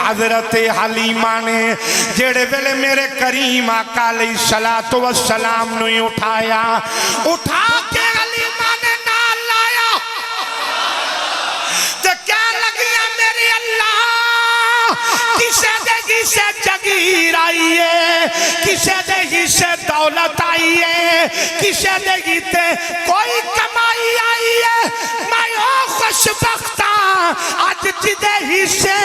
حضرت حلیمہ نے جڑے ویلے میرے کریم آقا علیہ الصلوۃ والسلام نو اٹھایا، اٹھا کے حلیمہ نے نال لایا تے کہن لگیا میرے اللہ کسے دے سے جگیر آئی ہے، کسے دے سے دولت آئی ہے، کسے دے تے کوئی کمائی آئی ہے، میں او خوشبختہ آج جدے ہی سے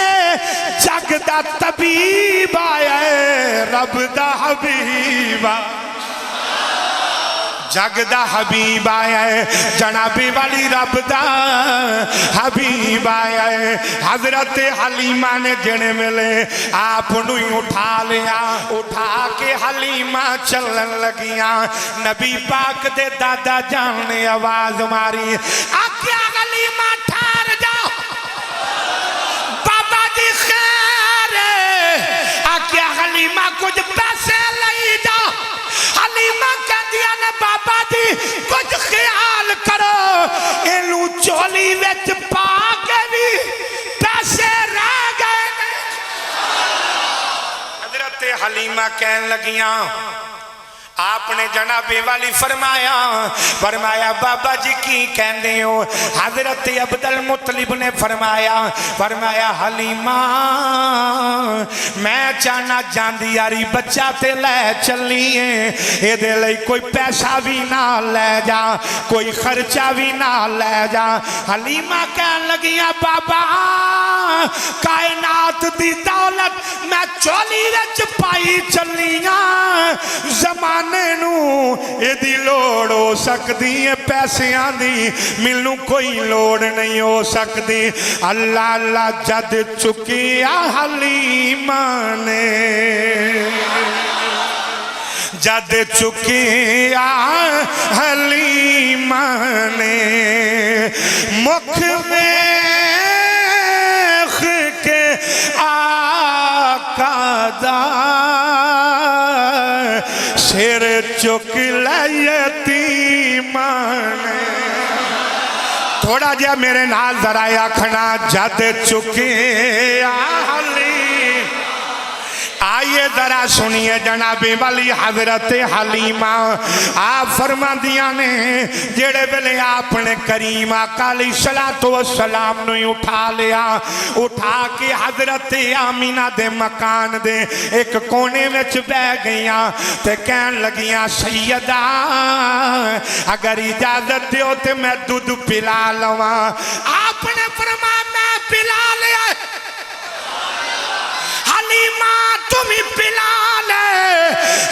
جگ دا طبیب آیا ہے، رب دا حبیب جگ دا حبیب آیا ہے، جنابی والی رب دا حبیب آیا ہے۔ حضرت حلیمہ نے جنے ملے آپ نوی اٹھا لیا، اٹھا کے حلیمہ چلن لگیاں، نبی پاک دے دادا جان نے آواز ماری، آکیا حلیمہ ٹھار جاؤ بابا جی خیر ہے، آکیا حلیمہ کچھ پیسے لئی جاؤ، حلیمہ کہہ دیا نے بابا جی کچھ خیال کرو، انہوں چولی ویچ پا کے بھی پیسے رہ گئے۔ حضرت حلیمہ کہن لگیاں آپ نے جناب والی فرمایا بابا جی کی کہنے ہو؟ حضرت عبدالمطلب نے فرمایا حلیمہ میں چاہنا جاندی یاری بچہ تے لے چلیے، اے دے لئی کوئی پیسہ بھی نہ لے جا، کوئی خرچہ بھی نہ لے جا۔ حلیمہ کہن لگیاں بابا کائنات دی دولت میں چولی رچ پائی چلیاں، زمانے نو اے دی لوڑ ہو سکتی ہے، پیسیاں دی ملنوں کوئی لوڑ نہیں ہو سکتی۔ اللہ اللہ جد چکیا حلیمہ نے، جد چکیا حلیمہ نے، مکھ ویخ کے آقا دا سر چک لیتیمہ نے۔ تھوڑا جا میرے نال ذرا آکھنا جد چکے حلیمہ، آئیے ذرا سنیے جنابی والی حضرت حلیمہ آپ فرما دیا نے جڑے بلے آپ نے کریم آقا علیہ الصلوۃ والسلام نو اٹھا لیا، اٹھا کے حضرت آمینہ دے مکان دے ایک کونے وچ بہ گئیاں تے کہن لگیاں سیدہ اگر اجازت دیو تے میں دودھ پلا لواں۔ آپ نے فرمایا میں پلا لیا، حلیمہ تمہیں پلا لے۔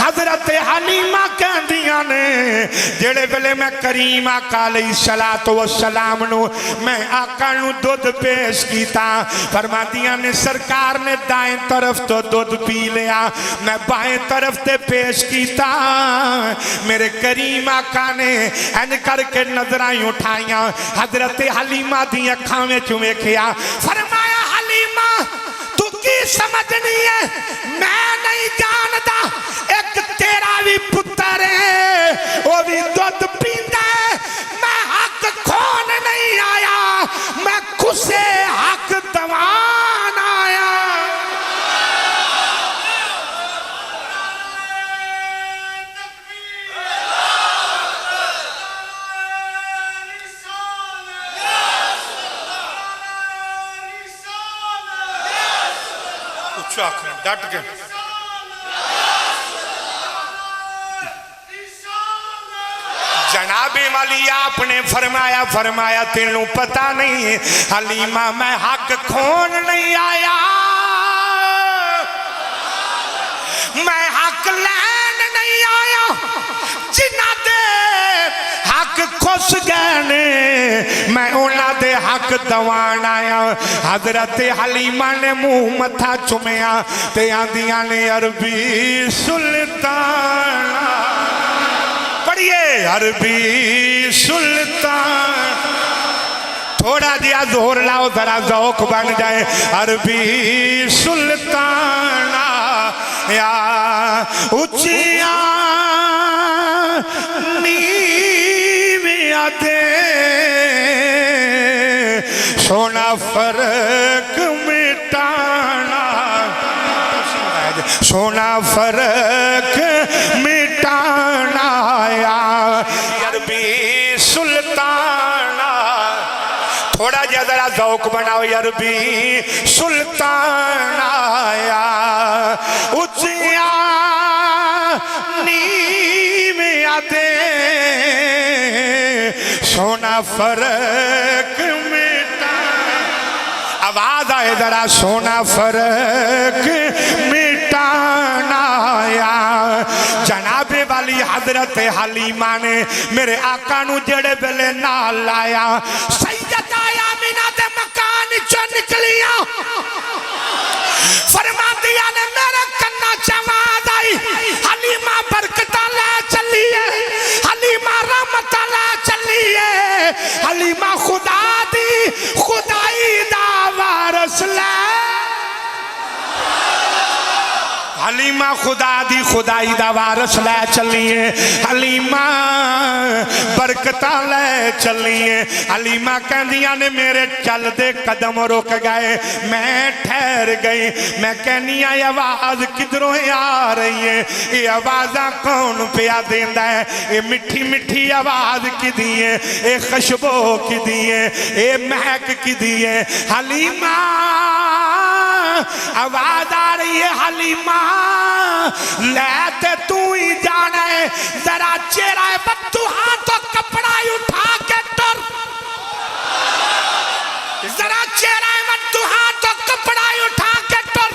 حضرت حلیمہ کہن دیا نے جڑے بلے میں کریم آقا علیہ الصلوۃ والسلام نو میں آقا نو دودھ پیش کیتا، فرما دیا نے سرکار نے دائیں طرف تو دودھ پی لیا، میں بائیں طرف تے پیش کیتا، میرے کریم آقا نے این کر کے نظرائیں اٹھائیاں، حضرت حلیمہ دی اکھاں میں ویکھیا، فرمایا حلیمہ تو کی سمجھنی ہے میں نہیں جانتا، ایک تیرا بھی پتر ہے وہ بھی دودھ پیندا ہے، میں حق کھون نہیں آیا، میں کسے حق دوان آیا۔ ڈٹ کے جناب والی آپ نے فرمایا تینوں پتہ نہیں حلیمہ میں حق کھون نہیں آیا، میں حق لین نہیں آیا، جنہ دے حق کھس گئے نے میں انہاں دے حق دوان آیا۔ حضرت حلیمہ نے منہ متھا چومیا تے آندیاں نے عربی سلطان، پڑھیے عربی سلطان، تھوڑا جیا زور لاؤ ذرا ذوق بن جائے، عربی سلطان یا اچھیاں نیویاں دے سونا فرق مٹانا، سونا فرق مٹانا آیا عربی سلطان تھوڑا جا ذرا ذوق بناؤ عربی سلطان آیا اچھیا نیم آدے سونا فرق آواز آئے ذرا سونا فرق مٹانا آیا جناب والی حضرت حلیمہ نے میرے آقا نو جڑے بلے نال لایا سیدہ آمینہ دے مکان چو نکلیا فرما دیا نے میرے کنہ چواز آئی حلیمہ برکتہ لے چلیے حلیمہ رحمتہ لے چلیے حلیمہ خدا دی خدائی دا وارث لے حلیمہ خدا دی خدائی دا وارث لے چلیے حلیمہ برکتہ لے چلیے حلیمہ کہندیاں نے میرے چل دے قدم رک گئے میں ٹھہر گئی میں کہنی آئی آواز کدھروں آ رہی ہے یہ آوازاں کون پیا دیندہ ہے یہ مٹھی مٹھی آواز کی دیئے یہ خشبو کی دیئے یہ مہک کی دیئے حلیمہ آواز آ رہی ہے حلیمہ لیتے تو ہی جانے ذرا چہرہ بدو ہاتھوں کپڑا اٹھا کے ٹر ذرا چہرہ بدو ہاتھوں کپڑا اٹھا کے ٹر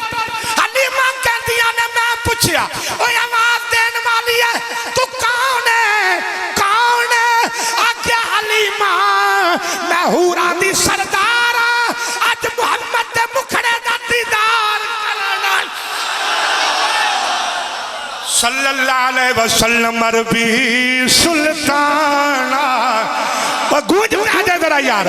حلیمہ کہہ دیا نے میں پوچھیا اوہ آواز دین والی ہے تو کون ہے کون ہے آگیا حلیمہ میں حوران دی سردار آج محمد دے مکھڑے دا دیدار کرنا صلی اللہ علیہ وسلم عربی سلطان گونج میں آجے ذرا یار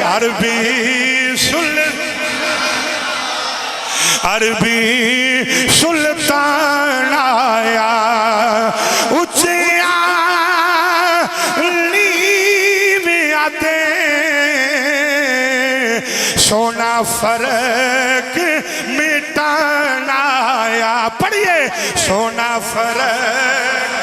عربی سلطان آیا اچھیا نیم آدے سونا فرق مٹانا آیا پڑھئے سونا فرق